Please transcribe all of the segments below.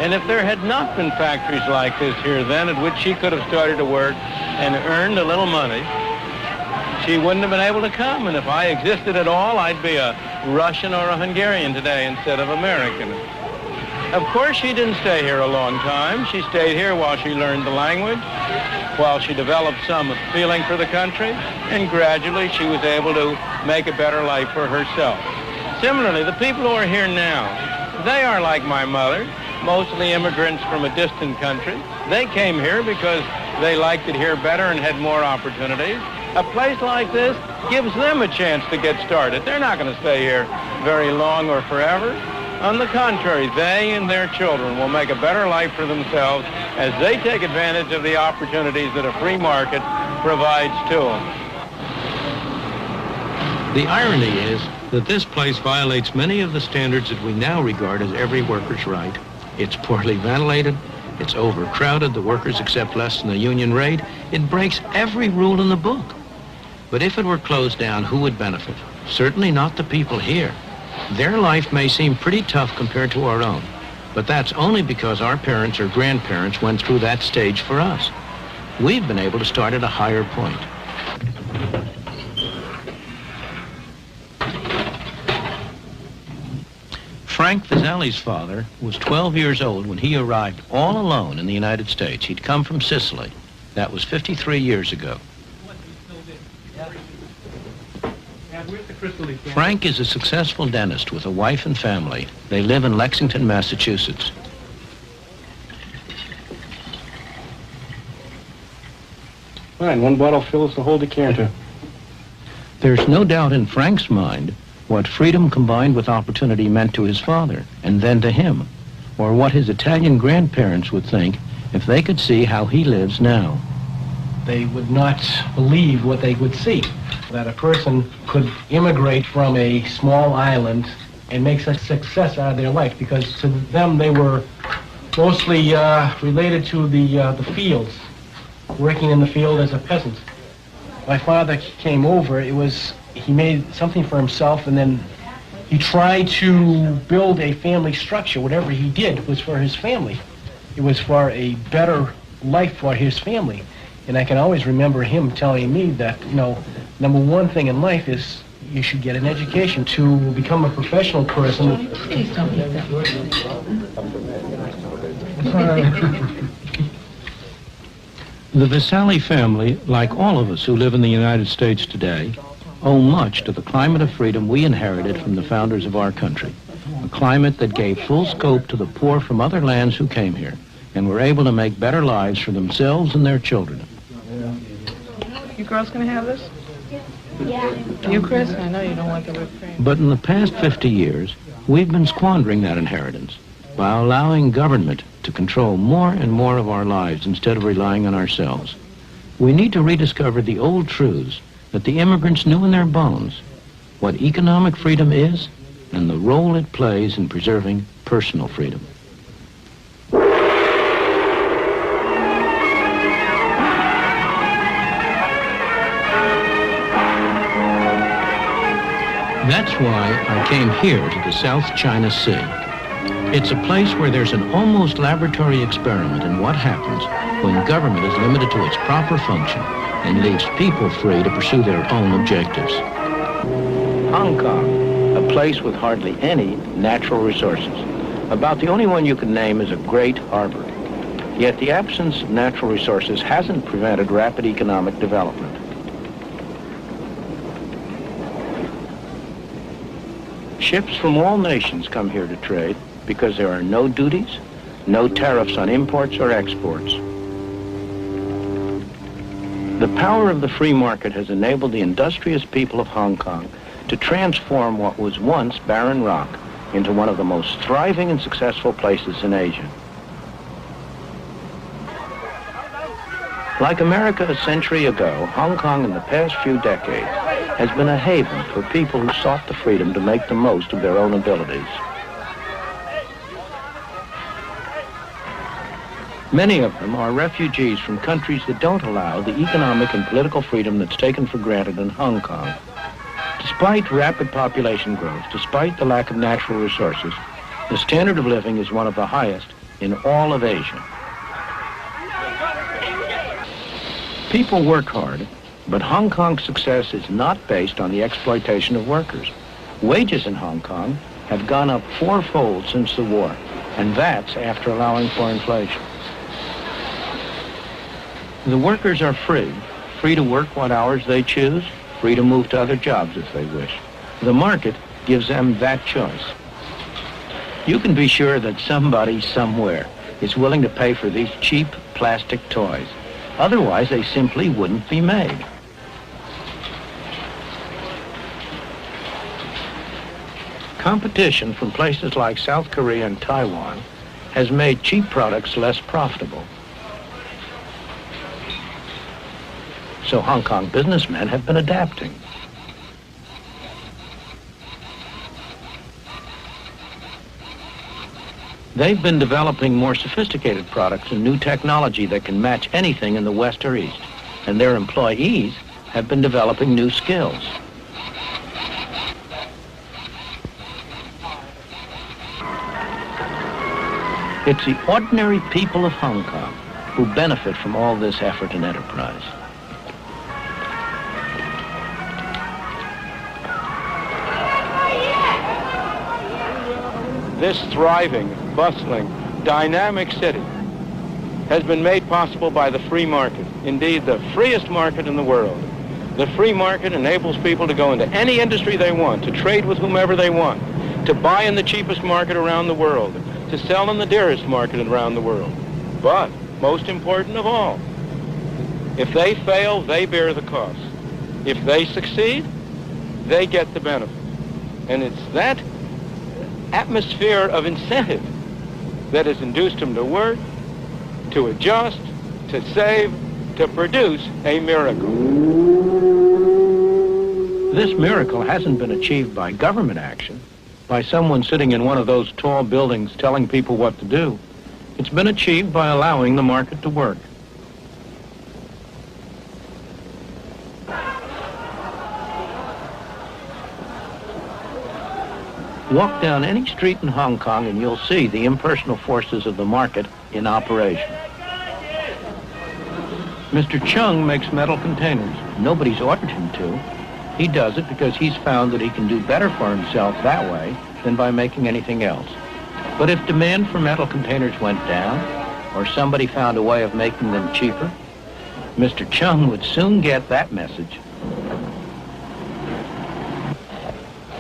And if there had not been factories like this here then, at which she could have started to work and earned a little money, she wouldn't have been able to come. And if I existed at all, I'd be a Russian or a Hungarian today instead of American. Of course, she didn't stay here a long time. She stayed here while she learned the language, while she developed some feeling for the country, and gradually she was able to make a better life for herself. Similarly, the people who are here now, they are like my mother, mostly immigrants from a distant country. They came here because they liked it here better and had more opportunities. A place like this gives them a chance to get started. They're not going to stay here very long or forever. On the contrary, they and their children will make a better life for themselves as they take advantage of the opportunities that a free market provides to them. The irony is that this place violates many of the standards that we now regard as every worker's right. It's poorly ventilated, it's overcrowded, the workers accept less than the union rate, it breaks every rule in the book. But if it were closed down, who would benefit? Certainly not the people here. Their life may seem pretty tough compared to our own, but that's only because our parents or grandparents went through that stage for us. We've been able to start at a higher point. Frank Vasali's father was 12 years old when he arrived all alone in the United States. He'd come from Sicily. That was 53 years ago. Frank is a successful dentist with a wife and family. They live in Lexington, Massachusetts. Fine, one bottle fills the whole decanter. There's no doubt in Frank's mind what freedom combined with opportunity meant to his father, and then to him, or what his Italian grandparents would think if they could see how he lives now. They would not believe what they would see, that a person could immigrate from a small island and make such success out of their life, because to them they were mostly related to the fields, working in the field as a peasant. My father came over, he made something for himself, and then he tried to build a family structure. Whatever he did was for his family. It was for a better life for his family. And I can always remember him telling me that, number one thing in life is you should get an education to become a professional person. Please don't eat that. The Vasali family, like all of us who live in the United States today, owe much to the climate of freedom we inherited from the founders of our country. A climate that gave full scope to the poor from other lands who came here and were able to make better lives for themselves and their children. You girls gonna have this? Yeah. You, Chris? I know you don't want the whipped cream. But in the past 50 years, we've been squandering that inheritance by allowing government to control more and more of our lives instead of relying on ourselves. We need to rediscover the old truths that the immigrants knew in their bones, what economic freedom is and the role it plays in preserving personal freedom. That's why I came here to the South China Sea. It's a place where there's an almost laboratory experiment in what happens when government is limited to its proper function and leaves people free to pursue their own objectives. Hong Kong, a place with hardly any natural resources. About the only one you can name is a great harbor. Yet the absence of natural resources hasn't prevented rapid economic development. Ships from all nations come here to trade because there are no duties, no tariffs on imports or exports. The power of the free market has enabled the industrious people of Hong Kong to transform what was once barren rock into one of the most thriving and successful places in Asia. Like America a century ago, Hong Kong in the past few decades has been a haven for people who sought the freedom to make the most of their own abilities. Many of them are refugees from countries that don't allow the economic and political freedom that's taken for granted in Hong Kong. Despite rapid population growth, despite the lack of natural resources, the standard of living is one of the highest in all of Asia. People work hard, but Hong Kong's success is not based on the exploitation of workers. Wages in Hong Kong have gone up fourfold since the war, and that's after allowing for inflation. The workers are free to work what hours they choose, free to move to other jobs if they wish. The market gives them that choice. You can be sure that somebody somewhere is willing to pay for these cheap plastic toys. Otherwise, they simply wouldn't be made. Competition from places like South Korea and Taiwan has made cheap products less profitable. So Hong Kong businessmen have been adapting. They've been developing more sophisticated products and new technology that can match anything in the West or East. And their employees have been developing new skills. It's the ordinary people of Hong Kong who benefit from all this effort and enterprise. This thriving, bustling, dynamic city has been made possible by the free market. Indeed, the freest market in the world. The free market enables people to go into any industry they want, to trade with whomever they want, to buy in the cheapest market around the world, to sell in the dearest market around the world. But, most important of all, if they fail, they bear the cost. If they succeed, they get the benefit. And it's that atmosphere of incentive that has induced them to work, to adjust, to save, to produce a miracle. This miracle hasn't been achieved by government action, by someone sitting in one of those tall buildings telling people what to do. It's been achieved by allowing the market to work. Walk down any street in Hong Kong and you'll see the impersonal forces of the market in operation. Mr. Chung makes metal containers. Nobody's ordered him to. He does it because he's found that he can do better for himself that way than by making anything else. But if demand for metal containers went down, or somebody found a way of making them cheaper, Mr. Chung would soon get that message.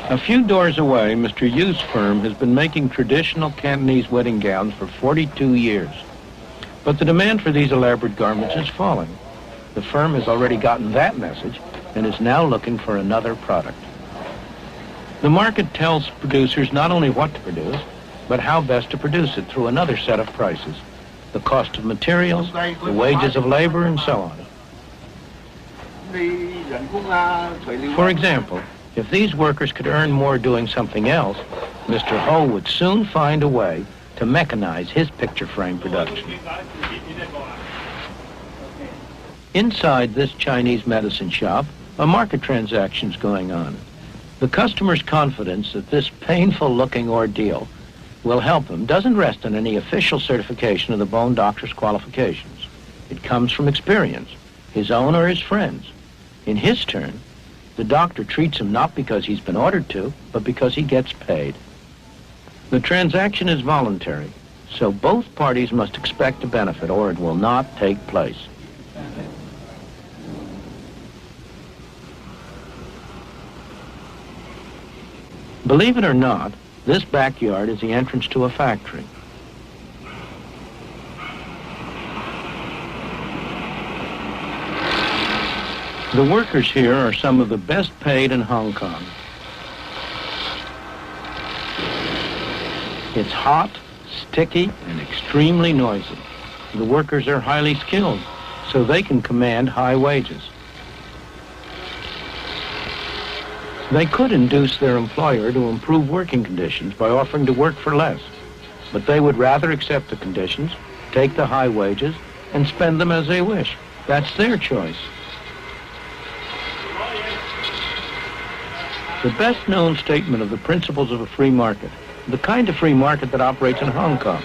A few doors away, Mr. Yu's firm has been making traditional Cantonese wedding gowns for 42 years. But the demand for these elaborate garments is falling. The firm has already gotten that message and is now looking for another product. The market tells producers not only what to produce, but how best to produce it through another set of prices. The cost of materials, the wages of labor, and so on. For example, if these workers could earn more doing something else, Mr. Ho would soon find a way to mechanize his picture frame production. Inside this Chinese medicine shop, a market transaction's going on. The customer's confidence that this painful-looking ordeal will help him doesn't rest on any official certification of the bone doctor's qualifications. It comes from experience, his own or his friends. In his turn, the doctor treats him not because he's been ordered to, but because he gets paid. The transaction is voluntary, so both parties must expect a benefit or it will not take place. Believe it or not, this backyard is the entrance to a factory. The workers here are some of the best paid in Hong Kong. It's hot, sticky, and extremely noisy. The workers are highly skilled, so they can command high wages. They could induce their employer to improve working conditions by offering to work for less, but they would rather accept the conditions, take the high wages, and spend them as they wish. That's their choice. The best-known statement of the principles of a free market, the kind of free market that operates in Hong Kong,